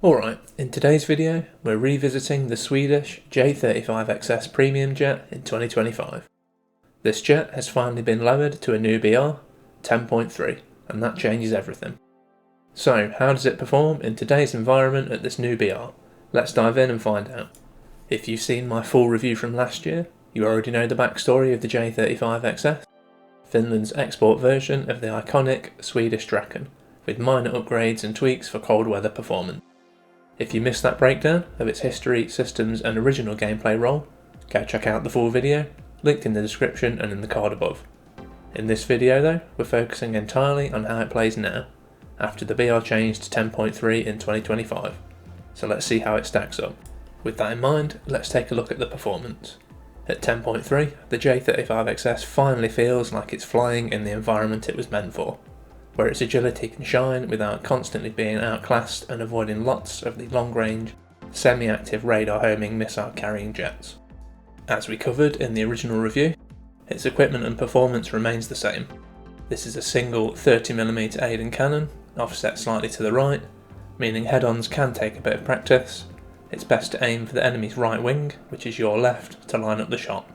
Alright, in today's video we're revisiting the Swedish J35XS premium jet in 2025. This jet has finally been lowered to a new BR, 10.3, and that changes everything. So how does it perform in today's environment at this new BR? Let's dive in and find out. If you've seen my full review from last year, you already know the backstory of the J35XS, Finland's export version of the iconic Swedish Draken, with minor upgrades and tweaks for cold weather performance. If you missed that breakdown of its history, systems and original gameplay role, go check out the full video, linked in the description and in the card above. In this video though, we're focusing entirely on how it plays now, after the BR changed to 10.3 in 2025. So let's see how it stacks up. With that in mind, let's take a look at the performance. At 10.3, the J35XS finally feels like it's flying in the environment it was meant for, where its agility can shine without constantly being outclassed and avoiding lots of the long-range, semi-active radar-homing missile-carrying jets. As we covered in the original review, its equipment and performance remains the same. This is a single 30mm Aiden cannon, offset slightly to the right, meaning head-ons can take a bit of practice. It's best to aim for the enemy's right wing, which is your left, to line up the shot.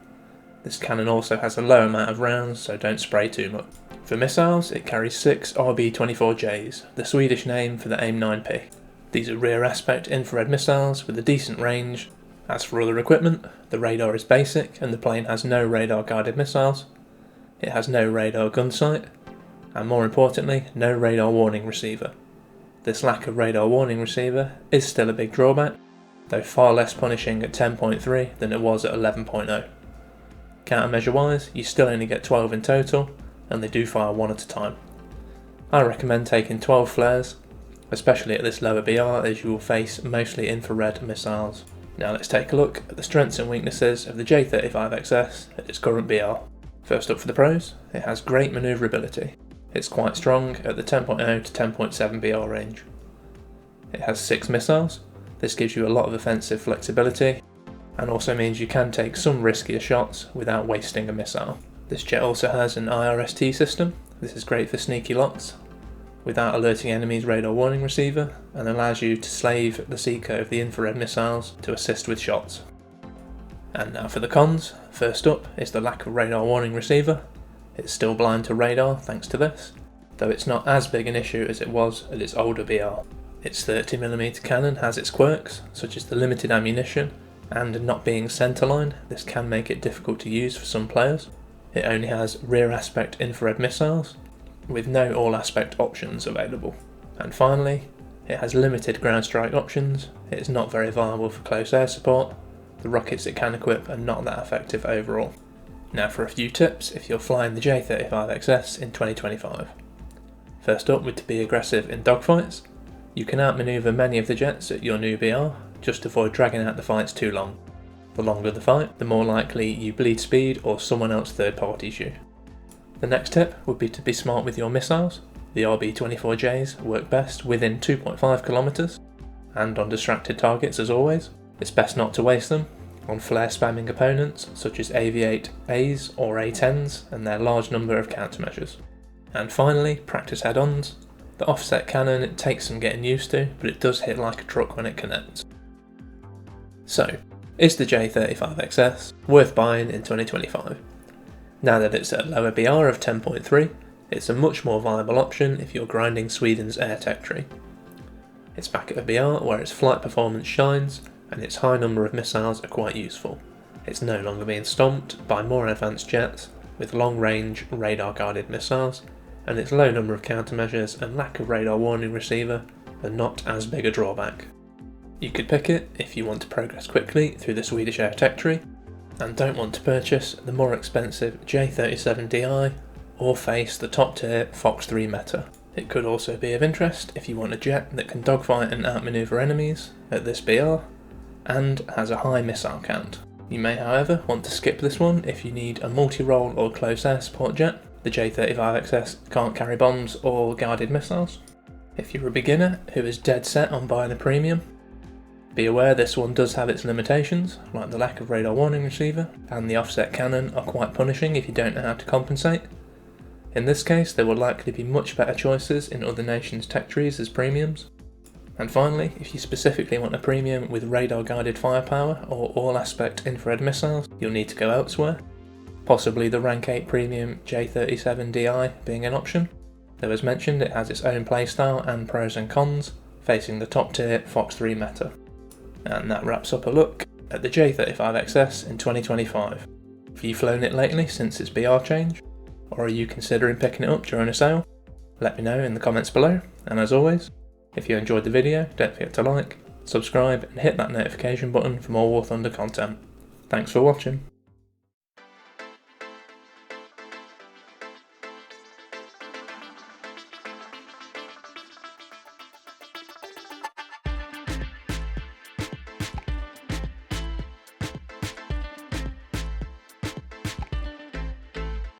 This cannon also has a low amount of rounds, so don't spray too much. For missiles, it carries 6 RB-24Js, the Swedish name for the AIM-9P. These are rear aspect infrared missiles with a decent range. As for other equipment, the radar is basic and the plane has no radar guided missiles. It has no radar gun sight, and more importantly, no radar warning receiver. This lack of radar warning receiver is still a big drawback, though far less punishing at 10.3 than it was at 11.0. Countermeasure wise, you still only get 12 in total, and they do fire one at a time. I recommend taking 12 flares, especially at this lower BR, as you will face mostly infrared missiles. Now let's take a look at the strengths and weaknesses of the J35XS at its current BR. First up for the pros, it has great manoeuvrability. It's quite strong at the 10.0 to 10.7 BR range. It has 6 missiles. This gives you a lot of offensive flexibility, and also means you can take some riskier shots without wasting a missile. This jet also has an IRST system. This is great for sneaky locks, without alerting enemies' radar warning receiver, and allows you to slave the seeker of the infrared missiles to assist with shots. And now for the cons. First up is the lack of radar warning receiver. It's still blind to radar thanks to this, though it's not as big an issue as it was at its older BR. Its 30mm cannon has its quirks, such as the limited ammunition, and not being centerline. This can make it difficult to use for some players. It only has rear aspect infrared missiles, with no all aspect options available. And finally, it has limited ground strike options. It is not very viable for close air support. The rockets it can equip are not that effective overall. Now for a few tips if you're flying the J35XS in 2025. First up would to be aggressive in dogfights. You can outmaneuver many of the jets at your new BR, just avoid dragging out the fights too long. The longer the fight, the more likely you bleed speed or someone else third parties you. The next tip would be to be smart with your missiles. The RB-24Js work best within 2.5 kilometers, and on distracted targets as always. It's best not to waste them on flare spamming opponents such as AV-8As or A-10s and their large number of countermeasures. And finally, practice head-ons. The offset cannon, it takes some getting used to, but it does hit like a truck when it connects. So, is the J35XS worth buying in 2025? Now that it's at a lower BR of 10.3, it's a much more viable option if you're grinding Sweden's air tech tree. It's back at a BR where its flight performance shines, and its high number of missiles are quite useful. It's no longer being stomped by more advanced jets with long-range radar-guided missiles, and its low number of countermeasures and lack of radar warning receiver are not as big a drawback. You could pick it if you want to progress quickly through the Swedish air tech tree, and don't want to purchase the more expensive J37DI or face the top tier Fox 3 meta. It could also be of interest if you want a jet that can dogfight and outmaneuver enemies at this BR, and has a high missile count. You may however want to skip this one if you need a multi-role or close air support jet. The J35XS can't carry bombs or guided missiles. If you're a beginner who is dead set on buying a premium, be aware this one does have its limitations, like the lack of radar warning receiver, and the offset cannon are quite punishing if you don't know how to compensate. In this case, there will likely be much better choices in other nations' tech trees as premiums. And finally, if you specifically want a premium with radar guided firepower or all aspect infrared missiles, you'll need to go elsewhere, possibly the rank 8 premium J37DI being an option. Though as mentioned, it has its own playstyle and pros and cons, facing the top tier Fox 3 meta. And that wraps up a look at the J35XS in 2025. Have you flown it lately since its BR change? Or are you considering picking it up during a sale? Let me know in the comments below, and as always, if you enjoyed the video, don't forget to like, subscribe and hit that notification button for more War Thunder content. Thanks for watching.